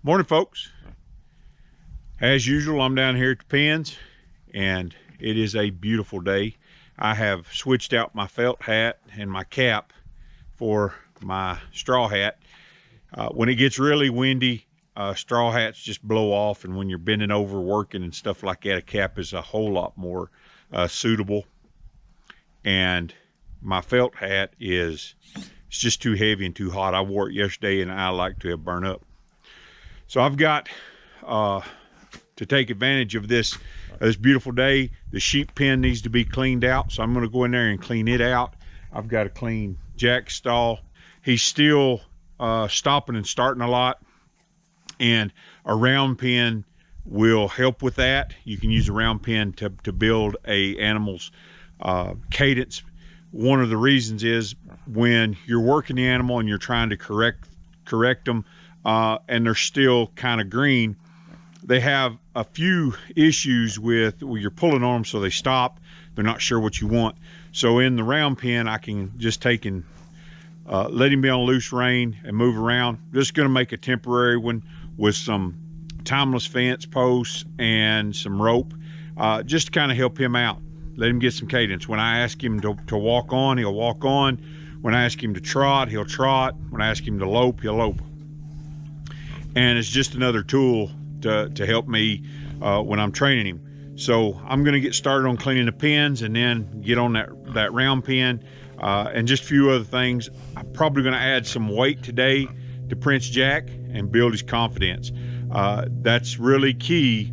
Morning, folks. As usual, I'm down here at the pens, and it is a beautiful day. I have switched out my felt hat and my cap for my straw hat. When it gets really windy, straw hats just blow off, and when you're bending over working and stuff like that, a cap is a whole lot more suitable. And my felt hat it's just too heavy and too hot. I wore it yesterday and I like to have burned up. So I've got to take advantage of this beautiful day. The sheep pen needs to be cleaned out, so I'm going to go in there and clean it out. I've got to clean Jack's stall. He's still stopping and starting a lot, and a round pen will help with that. You can use a round pen to build a animal's cadence. One of the reasons is when you're working the animal and you're trying to correct them, and they're still kind of green, they have a few issues with you're pulling on them, so they stop. They're not sure what you want. So in the round pen, I can just take and let him be on loose rein and move around. Just going to make a temporary one with some timeless fence posts and some rope, just to kind of help him out. Let him get some cadence. When I ask him to walk on, he'll walk on. When I ask him to trot, he'll trot. When I ask him to lope, he'll lope. And it's just another tool to help me when I'm training him. So I'm going to get started on cleaning the pens and then get on that round pen and just a few other things. I'm probably going to add some weight today to Prince Jack and build his confidence. That's really key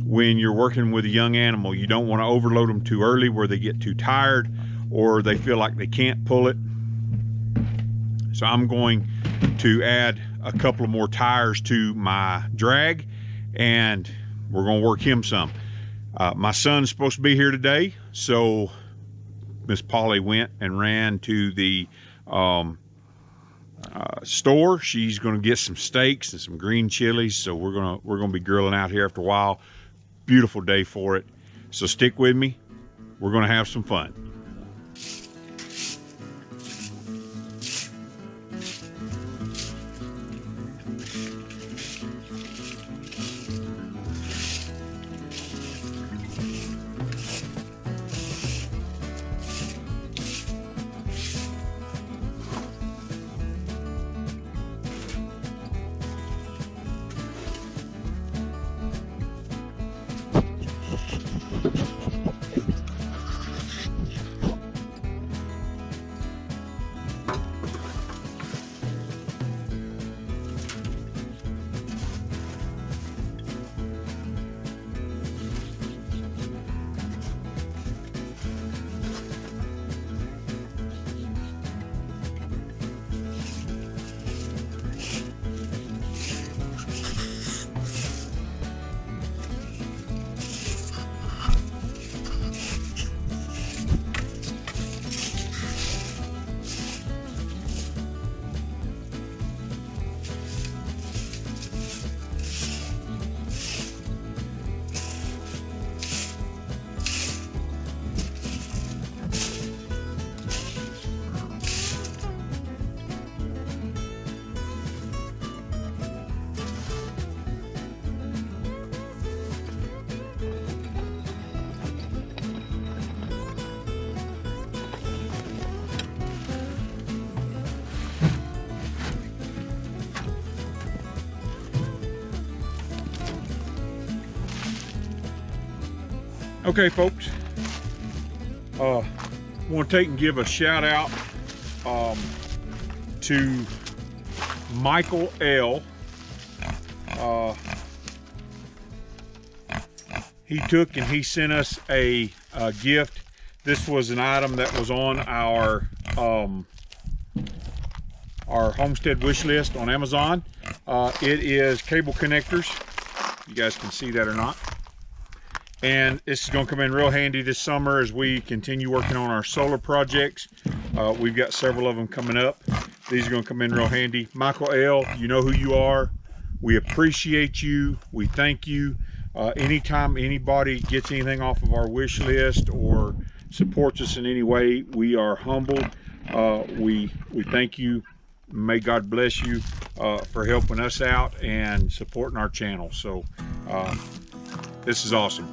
when you're working with a young animal. You don't want to overload them too early where they get too tired or they feel like they can't pull it. So I'm going to add a couple of more tires to my drag, and we're going to work him some. My son's supposed to be here today, so Miss Polly went and ran to the store. She's going to get some steaks and some green chilies, so we're going to be grilling out here after a while. Beautiful day for it. So stick with me. We're going to have some fun. Okay, folks, I want to take and give a shout out to Michael L. He took and he sent us a gift This was an item that was on our Homestead wish list on Amazon. It is cable connectors. You guys can see that or not. And this is going to come in real handy this summer as we continue working on our solar projects. We've got several of them coming up. These are going to come in real handy. Michael L., you know who you are. We appreciate you. We thank you. Anytime anybody gets anything off of our wish list or supports us in any way, we are humbled. We thank you. May God bless you for helping us out and supporting our channel. So this is awesome.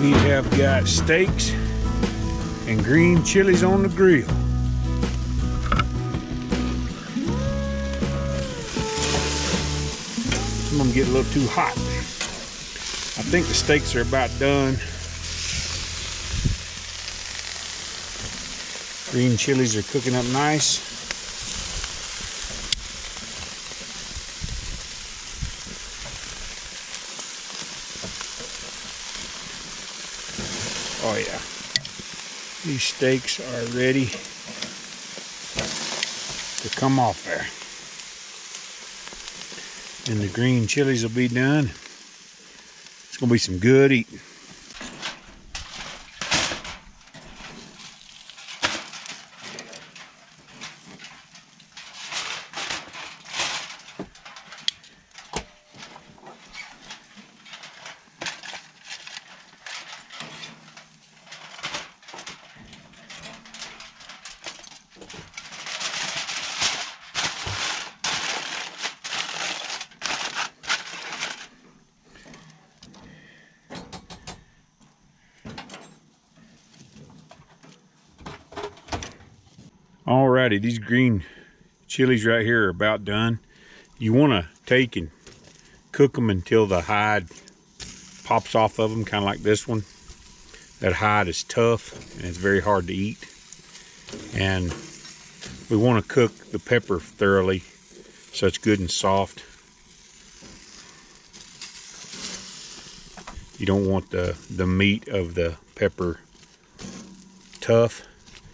We have got steaks and green chilies on the grill. Some of them get a little too hot. I think the steaks are about done. Green chilies are cooking up nice. Oh yeah, these steaks are ready to come off there. And the green chilies will be done. It's gonna be some good eating. Alrighty, these green chilies right here are about done. You want to take and cook them until the hide pops off of them, kind of like this one. That hide is tough and it's very hard to eat. And we want to cook the pepper thoroughly so it's good and soft. You don't want the meat of the pepper tough.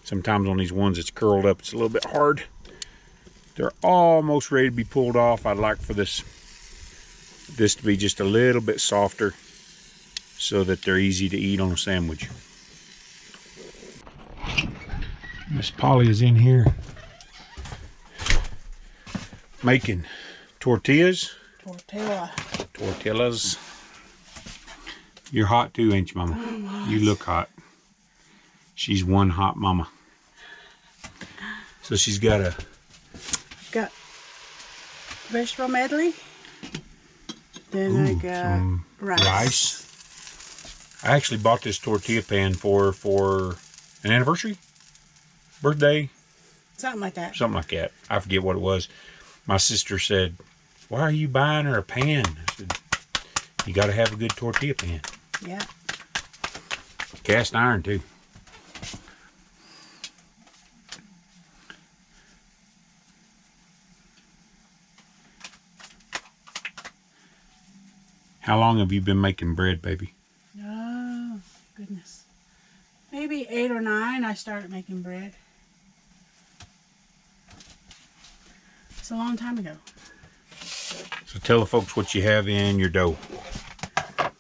Sometimes on these ones it's curled up, it's a little bit hard. They're almost ready to be pulled off. I'd like for this to be just a little bit softer so that they're easy to eat on a sandwich. Miss Polly is in here making tortillas. Tortillas. You're hot too, ain't you, Mama? You look hot. She's one hot mama. So she's got vegetable medley. Then I got rice. I actually bought this tortilla pan for an anniversary. birthday? Something like that. Something like that. I forget what it was. My sister said, why are you buying her a pan? I said, you got to have a good tortilla pan. Yeah. Cast iron, too. How long have you been making bread, baby? Oh, goodness. Maybe 8 or 9 I started making bread. It's a long time ago. So tell the folks what you have in your dough.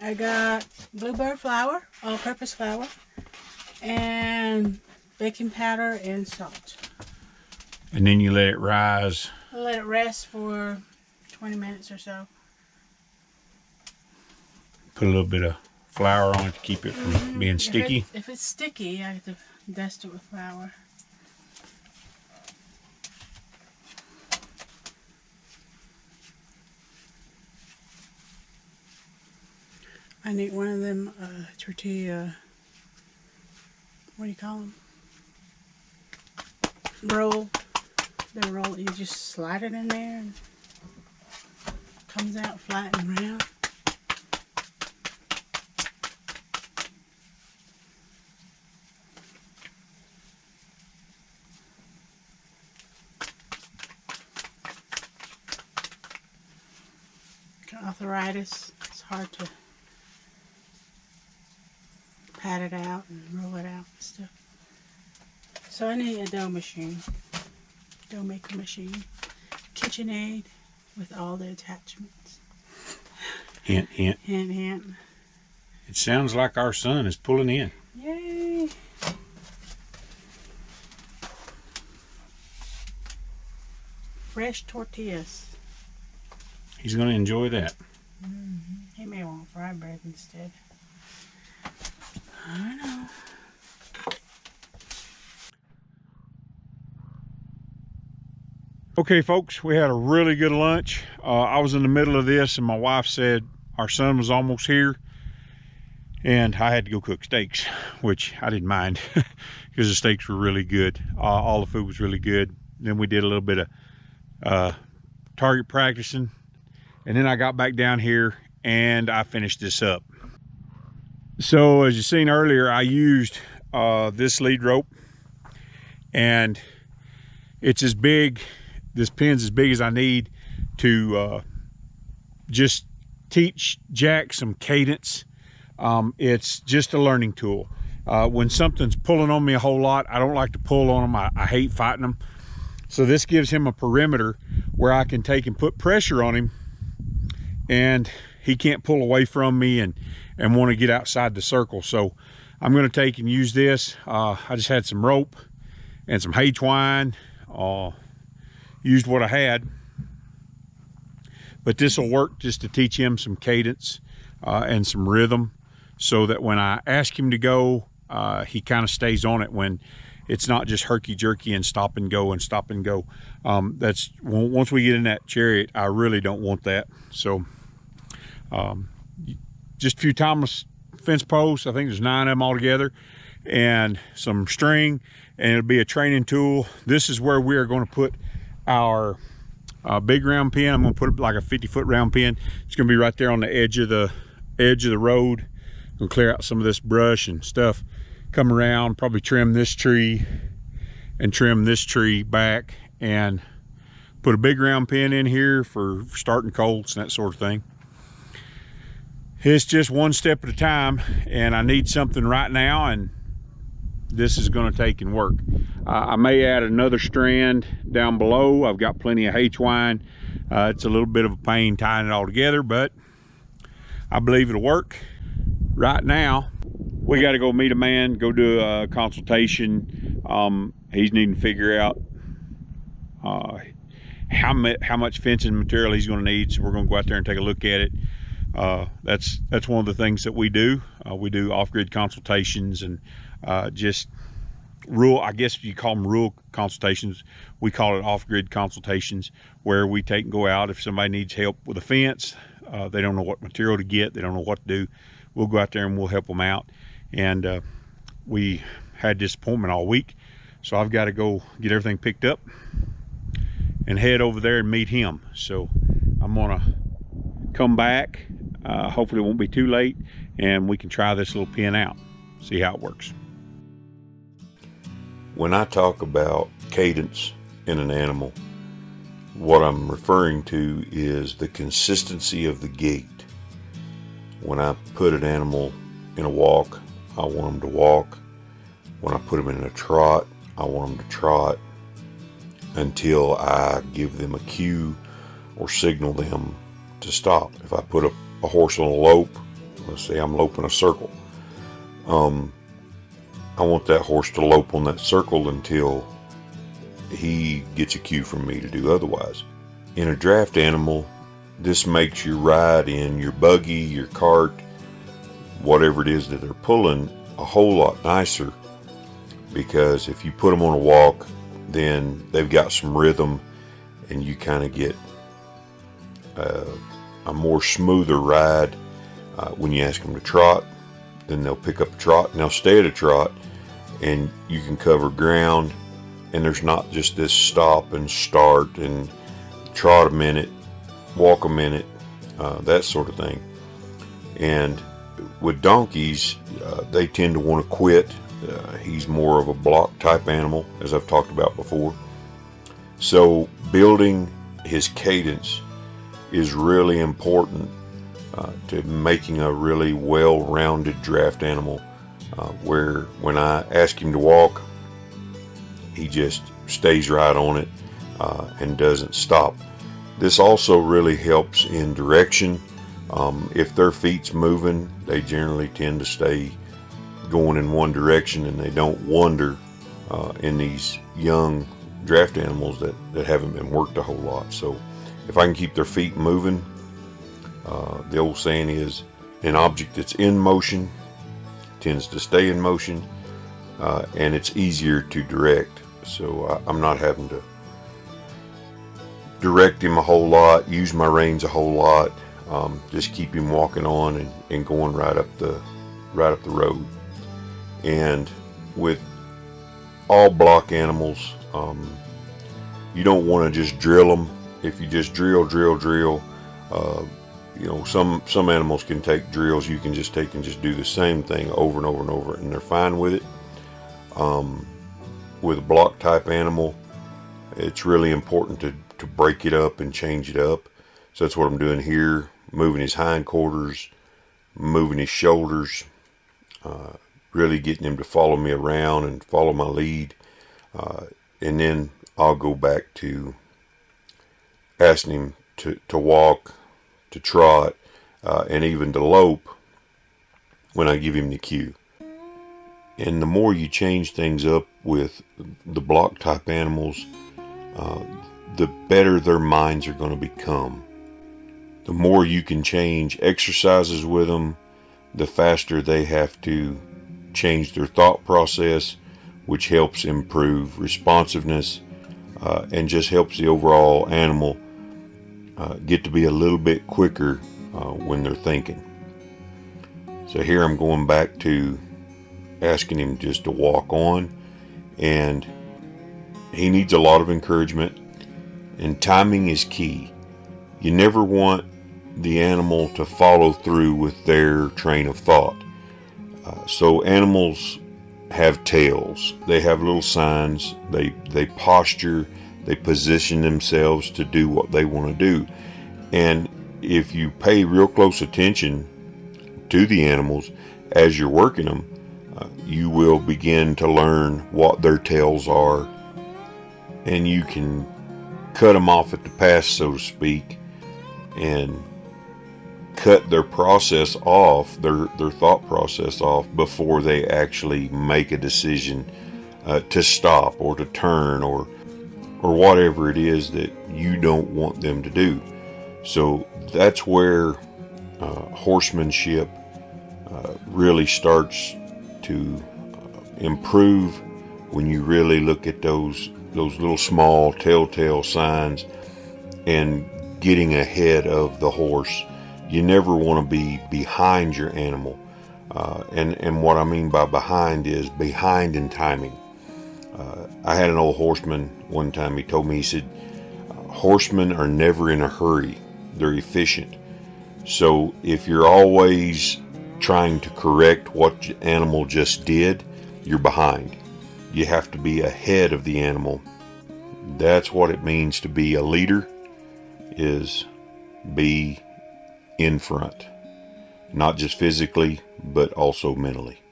I got bluebird flour, all-purpose flour, and baking powder and salt. And then you let it rise. I'll let it rest for 20 minutes or so. Put a little bit of flour on it to keep it from being sticky. If it's sticky, I have to dust it with flour. I need one of them tortilla, what do you call them? Roll. The roll, you just slide it in there and it comes out flat and round. Arthritis, it's hard to pat it out and roll it out and stuff. So I need a dough machine, dough maker machine, KitchenAid with all the attachments. Hint, hint. Hint, hint. It sounds like our son is pulling in. Yay! Fresh tortillas. He's going to enjoy that. He may want fried bread instead. I know. Okay, folks, we had a really good lunch. I was in the middle of this, and my wife said our son was almost here, and I had to go cook steaks, which I didn't mind because the steaks were really good. All the food was really good. Then we did a little bit of target practicing, and then I got back down here and I finished this up. So as you seen earlier, I used this lead rope, and it's as big, this pin's as big as I need to just teach Jack some cadence. It's just a learning tool. When something's pulling on me a whole lot, I don't like to pull on them. I hate fighting them. So this gives him a perimeter where I can take and put pressure on him, and he can't pull away from me and want to get outside the circle. So I'm going to take and use this. I just had some rope and some hay twine. Used what I had, but this will work just to teach him some cadence and some rhythm, so that when I ask him to go, he kind of stays on it when it's not just herky-jerky and stop and go and stop and go. That's once we get in that chariot, I really don't want that. So just a few timeless fence posts. I think there's 9 of them altogether, and some string, and it'll be a training tool. This is where we are going to put our big round pin. I'm going to put it like a 50-foot round pin. It's going to be right there on the edge of the road. I'm going to clear out some of this brush and stuff, come around, probably trim this tree and trim this tree back, and put a big round pin in here for starting colts and that sort of thing. It's just one step at a time, and I need something right now, and this is going to take and work. I may add another strand down below. I've got plenty of hay twine. It's a little bit of a pain tying it all together, but I believe it'll work. Right now, we got to go meet a man, go do a consultation. He's needing to figure out how much fencing material he's going to need, so we're going to go out there and take a look at it. That's one of the things that we do. We do off-grid consultations, and just rural, I guess you call them rural consultations. We call it off-grid consultations, where we take and go out. If somebody needs help with a fence, they don't know what material to get, they don't know what to do, we'll go out there and we'll help them out. And we had this appointment all week, So I've got to go get everything picked up and head over there and meet him. So I'm gonna come back. Hopefully it won't be too late, and we can try this little pen out, see how it works. When I talk about cadence in an animal, what I'm referring to is the consistency of the gait. When I put an animal in a walk, I want them to walk. When I put them in a trot, I want them to trot until I give them a cue or signal them to stop. If I put a horse on a lope, let's say I'm loping a circle, I want that horse to lope on that circle until he gets a cue from me to do otherwise. In a draft animal, this makes your ride in your buggy, your cart, whatever it is that they're pulling, a whole lot nicer, because if you put them on a walk, then they've got some rhythm and you kind of get a more smoother ride. When you ask them to trot, then they'll pick up a trot and they'll stay at a trot, and you can cover ground, and there's not just this stop and start and trot a minute, walk a minute, that sort of thing. And with donkeys, they tend to want to quit. He's more of a block type animal, as I've talked about before. So building his cadence is really important to making a really well-rounded draft animal, where when I ask him to walk, he just stays right on it and doesn't stop. This also really helps in direction. If their feet's moving, they generally tend to stay going in one direction, and they don't wander in these young draft animals that haven't been worked a whole lot. So if I can keep their feet moving, the old saying is, an object that's in motion tends to stay in motion, and it's easier to direct. So I'm not having to direct him a whole lot, use my reins a whole lot, just keep him walking on and going right up the road. And with all block animals, you don't want to just drill them. If you just drill, some animals can take drills. You can just take and just do the same thing over and over and over, and they're fine with it. With a block type animal, it's really important to break it up and change it up. So that's what I'm doing here, moving his hindquarters, moving his shoulders, really getting him to follow me around and follow my lead. And then I'll go back to asking him to walk, to trot, and even to lope when I give him the cue. And the more you change things up with the block type animals, the better their minds are going to become. The more you can change exercises with them, the faster they have to change their thought process, which helps improve responsiveness and just helps the overall animal get to be a little bit quicker when they're thinking. So here I'm going back to asking him just to walk on, and he needs a lot of encouragement, and timing is key. You never want the animal to follow through with their train of thought. So animals have tails, they have little signs, they posture, they position themselves to do what they want to do. And if you pay real close attention to the animals as you're working them, you will begin to learn what their tails are, and you can cut them off at the pass, so to speak, and cut their process off, their thought process off, before they actually make a decision to stop or to turn or whatever it is that you don't want them to do. So that's where horsemanship really starts to improve, when you really look at those little small telltale signs and getting ahead of the horse. You never want to be behind your animal, and what I mean by behind is behind in timing. I had an old horseman one time, he told me, he said, horsemen are never in a hurry. They're efficient. So if you're always trying to correct what the animal just did, you're behind. You have to be ahead of the animal. That's what it means to be a leader, is be in front. Not just physically, but also mentally.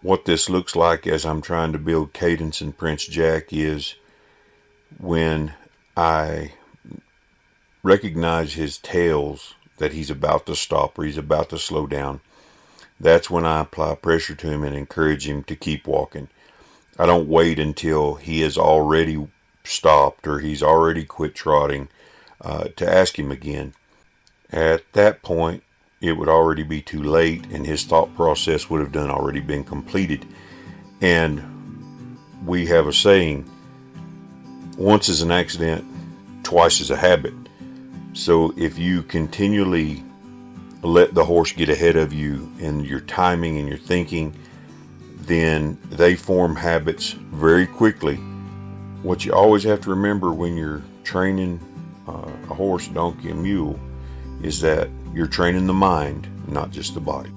What this looks like as I'm trying to build cadence in Prince Jack is when I recognize his tails that he's about to stop or he's about to slow down. That's when I apply pressure to him and encourage him to keep walking. I don't wait until he has already stopped or he's already quit trotting to ask him again. At that point, it would already be too late and his thought process would have already been completed. And we have a saying, once is an accident, twice is a habit. So if you continually let the horse get ahead of you in your timing and your thinking, then they form habits very quickly. What you always have to remember when you're training a horse, donkey, and mule is that you're training the mind, not just the body.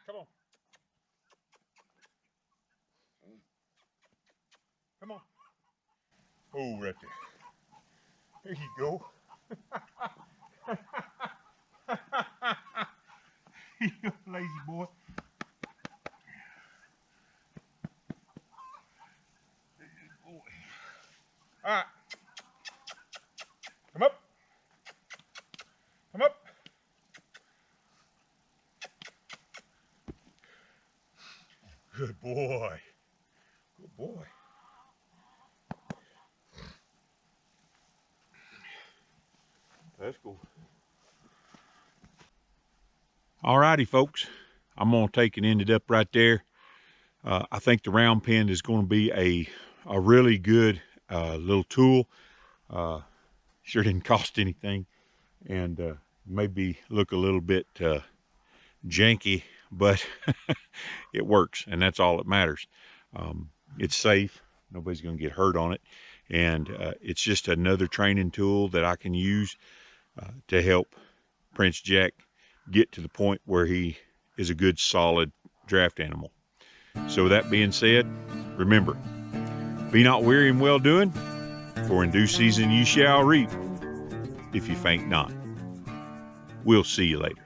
Come on. Come on. Oh, right there. There you go. You lazy boy. All right. Come up. Come up. Good boy. Good boy. That's cool. All righty, folks. I'm going to take and end it up right there. I think the round pen is going to be a really good little tool. Sure didn't cost anything, and maybe look a little bit janky, but it works, and that's all that matters. It's safe. Nobody's going to get hurt on it, and it's just another training tool that I can use to help Prince Jack get to the point where he is a good, solid draft animal. So with that being said, remember, be not weary in well doing, for in due season you shall reap, if you faint not. We'll see you later.